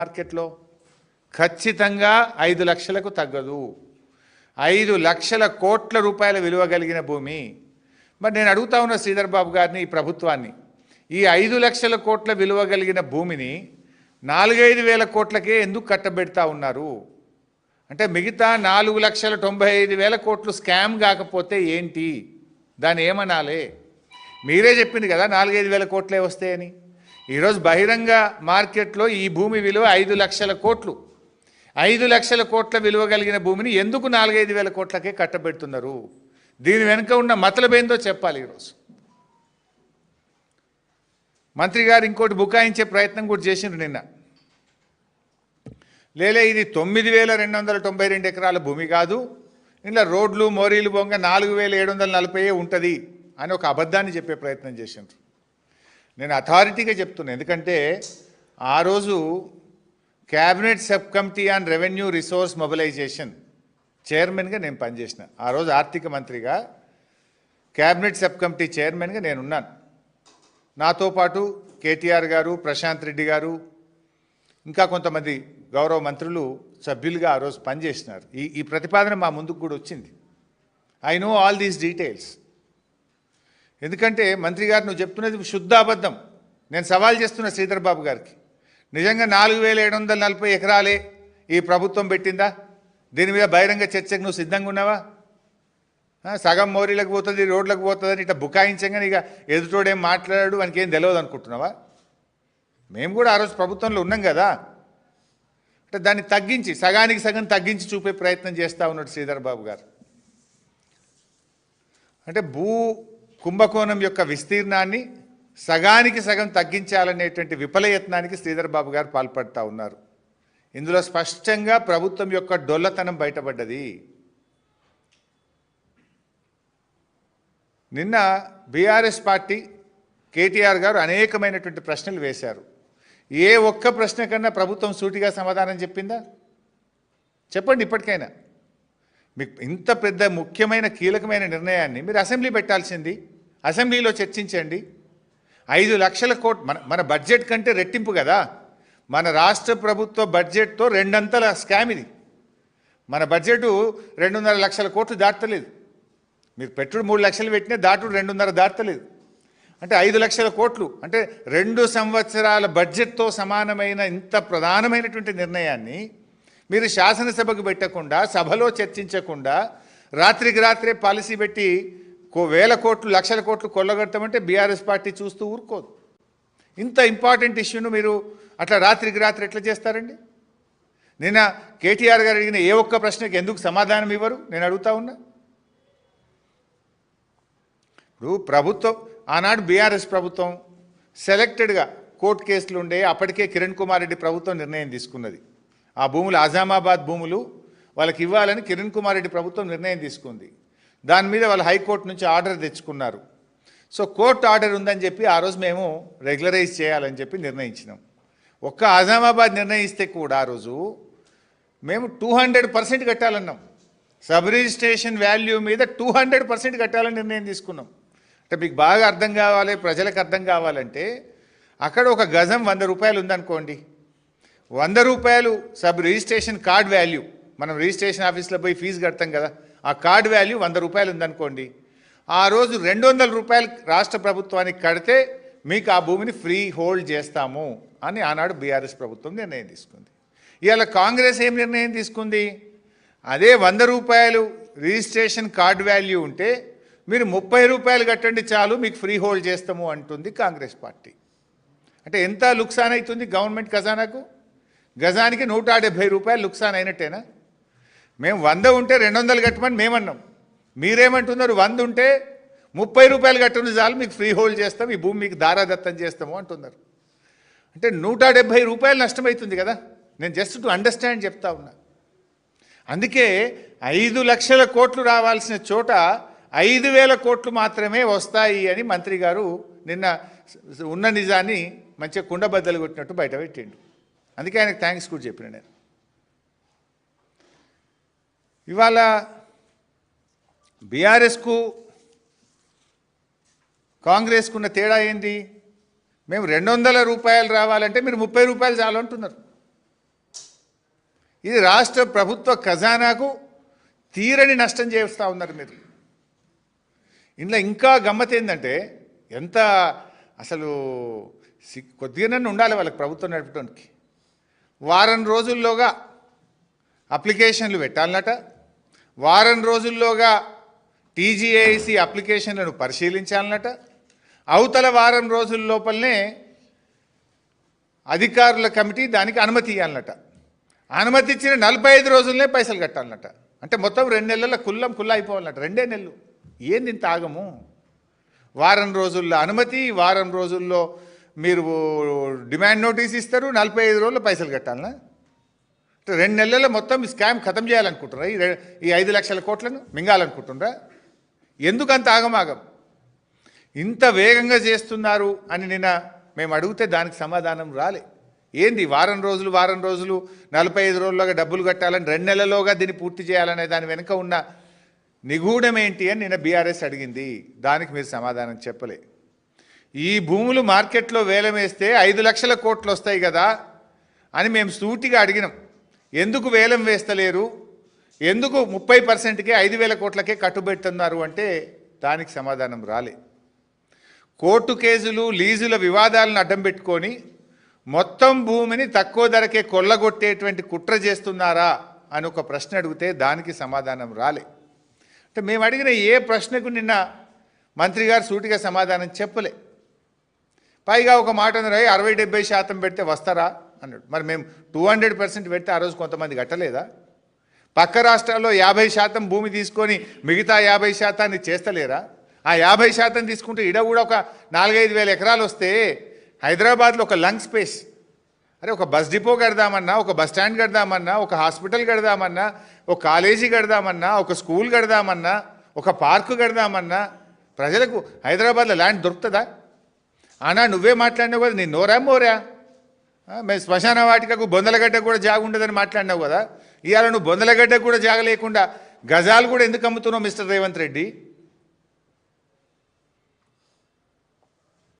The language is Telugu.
మార్కెట్లో ఖచ్చితంగా 5 లక్షలకు తగ్గదు. 5 లక్షల కోట్ల రూపాయల విలువ కలిగిన భూమి. మరి నేను అడుగుతా ఉన్న శ్రీధర్ బాబు గారిని, ఈ ప్రభుత్వాన్ని, ఈ 5 లక్షల కోట్ల విలువ కలిగిన భూమిని 4-5 వేల కోట్లకే ఎందుకు కట్టబెడతా ఉన్నారు? అంటే మిగతా 4,95,000 కోట్లు స్కామ్ కాకపోతే ఏంటి? దాన్ని ఏమనాలి? మీరే చెప్పింది కదా 4-5 వేల కోట్లే వస్తాయని. ఈరోజు బహిరంగ మార్కెట్లో ఈ భూమి విలువ 5 లక్షల కోట్లు. 5 లక్షల కోట్ల విలువ కలిగిన భూమిని ఎందుకు 4-5 వేల కోట్లకే కట్టబెడుతున్నారు? దీని వెనుక ఉన్న మతలబేందో చెప్పాలి. ఈరోజు మంత్రి గారు ఇంకోటి బుకాయించే ప్రయత్నం కూడా చేసిండ్రు నిన్న. లేలే ఇది 9,292 ఎకరాల భూమి కాదు, ఇలా రోడ్లు మోరీలు బొంగ 4,740 ఉంటుంది అని ఒక అబద్ధాన్ని చెప్పే ప్రయత్నం చేసిండ్రు. నేను అథారిటీగా చెప్తున్నాను, ఎందుకంటే ఆ రోజు cabinet sub committee on revenue resource mobilisation చైర్మన్గా నేను పనిచేసిన. ఆ రోజు ఆర్థిక మంత్రిగా క్యాబినెట్ సబ్ కమిటీ చైర్మన్గా నేనున్నాను. నాతో పాటు కేటీఆర్ గారు, ప్రశాంత్ రెడ్డి గారు, ఇంకా కొంతమంది గౌరవ మంత్రులు సభ్యులుగా ఆ రోజు పనిచేసినారు. ఈ ప్రతిపాదన మా ముందుకు కూడా వచ్చింది. I know all these details. ఎందుకంటే మంత్రి గారు నువ్వు చెప్తున్నది శుద్ధ అబద్ధం. నేను సవాల్ చేస్తున్న శ్రీధర్ బాబు గారికి, నిజంగా 4,740 ఎకరాలే ఈ ప్రభుత్వం పెట్టిందా? దీని మీద బహిరంగ చర్చకు నువ్వు సిద్ధంగా ఉన్నావా? సగం మోరీలకు పోతుంది, రోడ్లకు పోతుందని ఇట్లా బుకాయించగానే ఇక ఎదుటోడేం మాట్లాడాడు, వానికి ఏం తెలియదు అనుకుంటున్నావా? మేము కూడా ఆ రోజు ప్రభుత్వంలో ఉన్నాం కదా. అంటే దాన్ని తగ్గించి, సగానికి సగం తగ్గించి చూపే ప్రయత్నం చేస్తూ ఉన్నాడు శ్రీధర్ బాబు గారు. అంటే భూ కుంభకోణం యొక్క విస్తీర్ణాన్ని సగానికి సగం తగ్గించాలనేటువంటి విఫలయత్నానికి శ్రీధర్ బాబు గారు పాల్పడుతూ ఉన్నారు. ఇందులో స్పష్టంగా ప్రభుత్వం యొక్క డొల్లతనం బయటపడ్డది. నిన్న బీఆర్ఎస్ పార్టీ కేటీఆర్ గారు అనేకమైనటువంటి ప్రశ్నలు వేశారు. ఏ ఒక్క ప్రశ్న కన్నా ప్రభుత్వం సూటిగా సమాధానం చెప్పిందా? చెప్పండి ఇప్పటికైనా. మీకు ఇంత పెద్ద ముఖ్యమైన కీలకమైన నిర్ణయాన్ని మీరు అసెంబ్లీ పెట్టాల్సింది, అసెంబ్లీలో చర్చించండి. 5 లక్షల కోట్లు మన బడ్జెట్ కంటే రెట్టింపు కదా. మన రాష్ట్ర ప్రభుత్వ బడ్జెట్తో 2 అంతల స్కామ్ ఇది. మన బడ్జెట్ 2.5 లక్షల కోట్లు దాటలేదు. మీరు పెట్టుడు 3 లక్షలు పెట్టినా దాటుడు 2.5 దాటలేదు. అంటే 5 లక్షల కోట్లు అంటే 2 సంవత్సరాల బడ్జెట్తో సమానమైన ఇంత ప్రధానమైనటువంటి నిర్ణయాన్ని మీరు శాసనసభకు పెట్టకుండా, సభలో చర్చించకుండా, రాత్రికి రాత్రే పాలసీ పెట్టి వేల కోట్లు, లక్షల కోట్లు కొల్లగొడతామంటే బీఆర్ఎస్ పార్టీ చూస్తూ ఊరుకోదు. ఇంత ఇంపార్టెంట్ ఇష్యూను మీరు అట్లా రాత్రికి రాత్రి ఎట్లా చేస్తారండి? నిన్న కేటీఆర్ గారు అడిగిన ఏ ఒక్క ప్రశ్నకి ఎందుకు సమాధానం ఇవ్వరు? నేను అడుగుతా ఉన్నా. ఇప్పుడు ప్రభుత్వం ఆనాడు బీఆర్ఎస్ ప్రభుత్వం సెలెక్టెడ్గా కోర్టు కేసులు ఉండే అప్పటికే కిరణ్ కుమార్ రెడ్డి ప్రభుత్వం నిర్ణయం తీసుకున్నది. ఆ భూములు ఆజామాబాద్ భూములు వాళ్ళకి ఇవ్వాలని కిరణ్ కుమార్ రెడ్డి ప్రభుత్వం నిర్ణయం తీసుకుంది. దాని మీద వాళ్ళు హైకోర్టు నుంచి ఆర్డర్ తెచ్చుకున్నారు. సో కోర్టు ఆర్డర్ ఉందని చెప్పి ఆ రోజు మేము రెగ్యులరైజ్ చేయాలని చెప్పి నిర్ణయించినాం. ఒక్క ఆజామాబాద్ నిర్ణయిస్తే కూడా ఆ రోజు మేము 200% కట్టాలన్నాం. సబ్ రిజిస్ట్రేషన్ వాల్యూ మీద 200% కట్టాలని నిర్ణయం తీసుకున్నాం. అంటే మీకు బాగా అర్థం కావాలి, ప్రజలకు అర్థం కావాలంటే అక్కడ ఒక గజం 100 రూపాయలు ఉందనుకోండి. 100 రూపాయలు సబ్ రిజిస్ట్రేషన్ కార్డ్ వాల్యూ, మనం రిజిస్ట్రేషన్ ఆఫీస్లో పోయి ఫీజు కడతాం కదా, ఆ కార్డ్ వాల్యూ 100 రూపాయలు ఉందనుకోండి. ఆ రోజు 200 రూపాయలు రాష్ట్ర ప్రభుత్వానికి కడితే మీకు ఆ భూమిని ఫ్రీ హోల్డ్ చేస్తాము అని ఆనాడు బీఆర్ఎస్ ప్రభుత్వం నిర్ణయం తీసుకుంది. ఇవాళ కాంగ్రెస్ ఏం నిర్ణయం తీసుకుంది? అదే 100 రూపాయలు రిజిస్ట్రేషన్ కార్డ్ వాల్యూ ఉంటే మీరు 30 రూపాయలు కట్టండి చాలు, మీకు ఫ్రీ హోల్డ్ చేస్తాము అంటుంది కాంగ్రెస్ పార్టీ. అంటే ఎంత లుక్సాన్ అవుతుంది గవర్నమెంట్ ఖజానాకు? గజానికి 170 రూపాయలు లుక్సాన్ అయినట్టేనా? మేము 100 ఉంటే 200 కట్టమని మేమన్నాం. మీరేమంటున్నారు? 100 ఉంటే 30 రూపాయలు కట్టండి చాలు, మీకు ఫ్రీ హోల్డ్ చేస్తాం, ఈ భూమి మీకు దారాదత్తం చేస్తాము అంటున్నారు. అంటే 170 రూపాయలు నష్టమవుతుంది కదా. నేను జస్ట్ టు అండర్స్టాండ్ చెప్తా ఉన్నా. అందుకే 5 లక్షల కోట్లు రావాల్సిన చోట 5,000 కోట్లు మాత్రమే వస్తాయి అని మంత్రి గారు నిన్న ఉన్న నిజాన్ని మంచిగా కుండబద్దలు కొట్టినట్టు బయట పెట్టిండు. అందుకే ఆయనకు థ్యాంక్స్ కూడా చెప్పిన నేను. ఇవాళ బీఆర్ఎస్కు కాంగ్రెస్కున్న తేడా ఏంటి? మేము 200 రూపాయలు రావాలంటే మీరు 30 రూపాయలు చాలు అంటున్నారు. ఇది రాష్ట్ర ప్రభుత్వ ఖజానాకు తీరని నష్టం చేస్తూ ఉన్నారు మీరు. ఇందులో ఇంకా గమ్మత్ ఏంటంటే ఎంత అసలు కొద్దిగానే ఉండాలి వాళ్ళకి ప్రభుత్వం నడపడానికి. వారం రోజుల్లోగా అప్లికేషన్లు పెట్టాలన్నట, వారం రోజుల్లోగా టీజీఐసి అప్లికేషన్లను పరిశీలించాలన్నట, అవతల వారం రోజుల లోపలనే అధికారుల కమిటీ దానికి అనుమతి ఇవ్వాలన్నట, అనుమతి ఇచ్చిన 45 రోజులనే పైసలు కట్టాలన్నట. అంటే మొత్తం 2 నెలల కుల్లా అయిపోవాలన్నట. 2 నెలలు ఏంది ఇంత ఆగము? వారం రోజుల్లో అనుమతి, వారం రోజుల్లో మీరు డిమాండ్ నోటీస్ ఇస్తారు, 45 రోజుల్లో పైసలు కట్టాలనా? 2 నెలల్లో మొత్తం స్కామ్ ఖతం చేయాలనుకుంటున్నారా? ఈ 5 లక్షల కోట్లను మింగాలనుకుంటున్నారా? ఎందుకు అంత ఆగమాగం? ఇంత వేగంగా చేస్తున్నారు అని నిన్న మేము అడిగితే దానికి సమాధానం రాలే. ఏంది వారం రోజులు 45 రోజుల్లోగా డబ్బులు కట్టాలని, 2 నెలల్లోగా దీన్ని పూర్తి చేయాలనే దాని వెనుక ఉన్న నిగూఢం ఏంటి అని నిన్న బీఆర్ఎస్ అడిగింది. దానికి మీరు సమాధానం చెప్పలే. ఈ భూములు మార్కెట్లో వేలం వేస్తే 5 లక్షల కోట్లు వస్తాయి కదా అని మేము సూటిగా అడిగినాం. ఎందుకు వేలం వేస్తలేరు, ఎందుకు 30%కే 5,000 కోట్లకే కట్టుబెడుతున్నారు అంటే దానికి సమాధానం రాలే. కోర్టు కేసులు, లీజుల వివాదాలను అడ్డం పెట్టుకొని మొత్తం భూమిని తక్కువ ధరకే కొల్లగొట్టేటువంటి కుట్ర చేస్తున్నారా అని ఒక ప్రశ్న అడిగితే దానికి సమాధానం రాలే. అంటే మేము అడిగిన ఏ ప్రశ్నకు నిన్న మంత్రి గారు సూటిగా సమాధానం చెప్పలే. పైగా ఒక మాట అన్నారు, 60-70% పెడితే వస్తారా అన్నాడు. మరి మేము 200% పెడితే ఆ రోజు కొంతమంది కట్టలేదా? పక్క రాష్ట్రాల్లో 50% భూమి తీసుకొని మిగతా 50% చేస్తలేరా? ఆ 50% తీసుకుంటే ఇడ కూడా ఒక 4-5 వేల ఎకరాలు వస్తే హైదరాబాద్లో ఒక లంగ్ స్పేస్, అరే ఒక బస్ డిపో కడదామన్నా, ఒక బస్ స్టాండ్ కడదామన్నా, ఒక హాస్పిటల్ కడదామన్నా, ఒక కాలేజీ కడదామన్నా, ఒక స్కూల్ కడదామన్నా, ఒక పార్కు కడదామన్నా ప్రజలకు హైదరాబాద్లో ల్యాండ్ దొరుకుతుందా? అన్నా నువ్వే మాట్లాడినావు కదా, నీ నోరా మోరా? మేము శ్మశాన వాటికకు బొందలగడ్డకు కూడా జాగ ఉండదని మాట్లాడినావు కదా. ఇవాళ నువ్వు బొందలగడ్డకు కూడా జాగ లేకుండా గజాలు కూడా ఎందుకు అమ్ముతున్నావు మిస్టర్ రేవంత్ రెడ్డి?